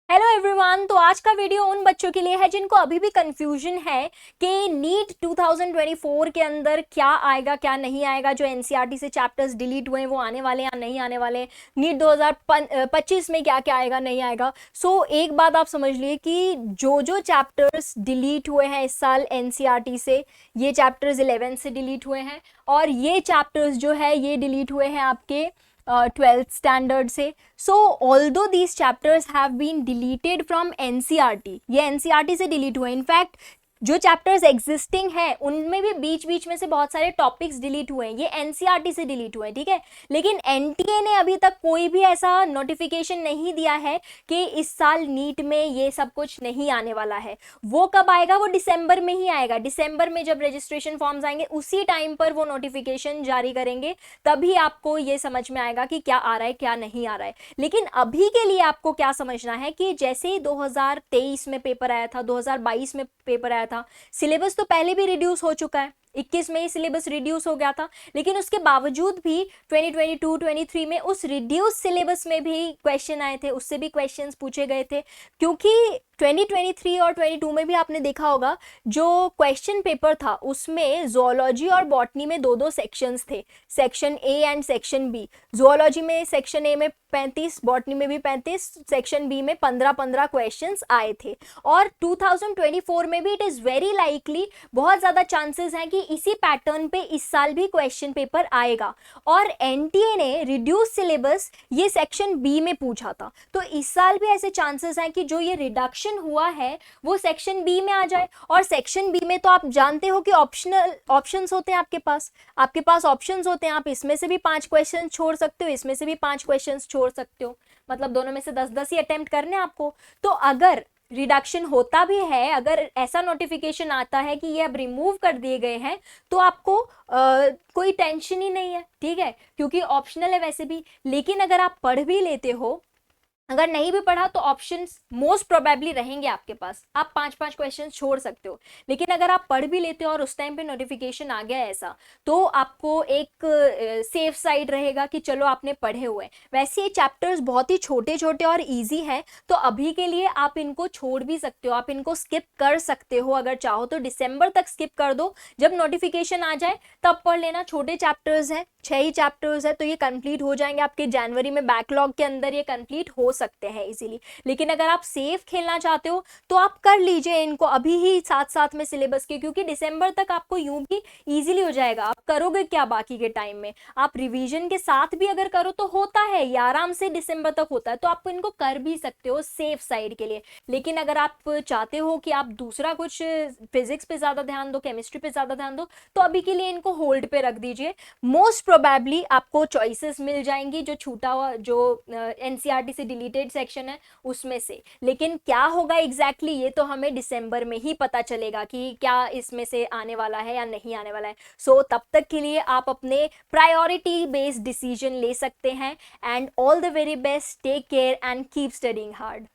Hello everyone. तो आज का वीडियो उन बच्चों के लिए है जिनको अभी भी कंफ्यूजन है कि नीट 2024 के अंदर क्या आएगा क्या नहीं आएगा। जो एनसीईआरटी से चैप्टर्स डिलीट हुए हैं वो आने वाले या नहीं आने वाले। नीट 2025 में क्या क्या आएगा नहीं आएगा। एक बात आप समझ लिए कि जो जो चैप्टर्स डिलीट हुए हैं इस साल एनसीईआरटी से, ये चैप्टर्स 11 से डिलीट हुए हैं और ये चैप्टर्स जो है ये डिलीट हुए हैं आपके 12th स्टैंडर्ड से। So although these chapters have been deleted from NCERT, ये एनसीईआरटी से डिलीट हुए। इनफैक्ट जो चैप्टर्स एग्जिस्टिंग हैं उनमें भी बीच बीच में से बहुत सारे टॉपिक्स डिलीट हुए हैं, ये एनसीईआरटी से डिलीट हुए हैं, ठीक है। लेकिन एनटीए ने अभी तक कोई भी ऐसा नोटिफिकेशन नहीं दिया है कि इस साल नीट में ये सब कुछ नहीं आने वाला है। वो कब आएगा? वो दिसंबर में ही आएगा। दिसंबर में जब रजिस्ट्रेशन फॉर्म्स आएंगे उसी टाइम पर वो नोटिफिकेशन जारी करेंगे, तभी आपको ये समझ में आएगा कि क्या आ रहा है क्या नहीं आ रहा है। लेकिन अभी के लिए आपको क्या समझना है कि जैसे ही 2023 में पेपर आया था, 2022 में पेपर आया था, सिलेबस तो पहले भी रिड्यूस हो चुका है, 21 में ही सिलेबस रिड्यूस हो गया था। लेकिन उसके बावजूद भी 2022-23 में उस रिड्यूस सिलेबस में भी क्वेश्चन आए थे, उससे भी क्वेश्चंस पूछे गए थे। क्योंकि 2023 और 22 में भी आपने देखा होगा जो क्वेश्चन पेपर था उसमें जोलॉजी और बॉटनी में दो दो सेक्शंस थे, section A and section B. Zoology में सेक्शन ए में 35, बॉटनी में भी 35, सेक्शन बी में 15-15 क्वेश्चंस आए थे। और 2024 में भी इट इज वेरी लाइकली, बहुत ज्यादा चांसेस हैं कि इसी पैटर्न पे इस साल भी क्वेश्चन पेपर आएगा। और एनटीए ने रिड्यूस सिलेबस ये सेक्शन बी में पूछा था, तो इस साल भी ऐसे चांसेस हैं कि जो ये रिडक्शन हुआ है वो सेक्शन बी में आ जाए। और सेक्शन बी में तो आप जानते हो कि ऑप्शंस होते हैं आपके पास ऑप्शंस होते हैं। आप इसमें से भी 5 क्वेश्चन छोड़ सकते हो, इसमें से भी 5 क्वेश्चन छोड़ सकते हो, मतलब दोनों में से 10-10 ही अटेम्प्ट करने आपको। तो अगर रिडक्शन होता भी है, अगर ऐसा नोटिफिकेशन आता है कि ये अब रिमूव कर दिए गए हैं, तो आपको कोई टेंशन ही नहीं है, ठीक है, क्योंकि ऑप्शनल है वैसे भी। लेकिन अगर आप पढ़ भी लेते हो, अगर नहीं भी पढ़ा तो ऑप्शंस मोस्ट प्रोबेबली रहेंगे आपके पास, आप 5-5 क्वेश्चन छोड़ सकते हो। लेकिन अगर आप पढ़ भी लेते हो और उस टाइम पे नोटिफिकेशन आ गया ऐसा, तो आपको एक सेफ साइड रहेगा कि चलो आपने पढ़े हुए। वैसे ये चैप्टर्स बहुत ही छोटे छोटे और इजी हैं, तो अभी के लिए आप इनको छोड़ भी सकते हो, आप इनको स्किप कर सकते हो। अगर चाहो तो दिसंबर तक स्किप कर दो, जब नोटिफिकेशन आ जाए तब पढ़ लेना। छोटे चैप्टर्स हैं, 6 ही चैप्टर्स है, तो ये कंप्लीट हो जाएंगे आपके जनवरी में, बैकलॉग के अंदर ये कंप्लीट हो सकते हैं इजीली। लेकिन अगर आप सेफ खेलना चाहते हो तो आप कर लीजिए इनको अभी ही साथ साथ में सिलेबस के, क्योंकि दिसंबर तक आपको यूं भी इजीली हो जाएगा। आप करोगे क्या बाकी के टाइम में? आप रिवीजन के साथ भी अगर करो तो होता है ये आराम से दिसंबर तक होता है, तो आप इनको कर भी सकते हो सेफ साइड के लिए। लेकिन अगर आप चाहते हो कि आप दूसरा कुछ, फिजिक्स पे ज्यादा ध्यान दो, केमिस्ट्री पे ज्यादा ध्यान दो, तो अभी के लिए इनको होल्ड पे रख दीजिए। मोस्ट प्रोबेबली आपको चॉइसेस मिल जाएंगी जो छूटा हुआ, जो एनसीईआरटी से डिलीटेड सेक्शन है उसमें से। लेकिन क्या होगा एग्जैक्टली ये तो हमें दिसंबर में ही पता चलेगा कि क्या इसमें से आने वाला है या नहीं आने वाला है। तब तक के लिए आप अपने प्रायोरिटी बेस्ड डिसीजन ले सकते हैं। And all the very best, take care and keep studying hard.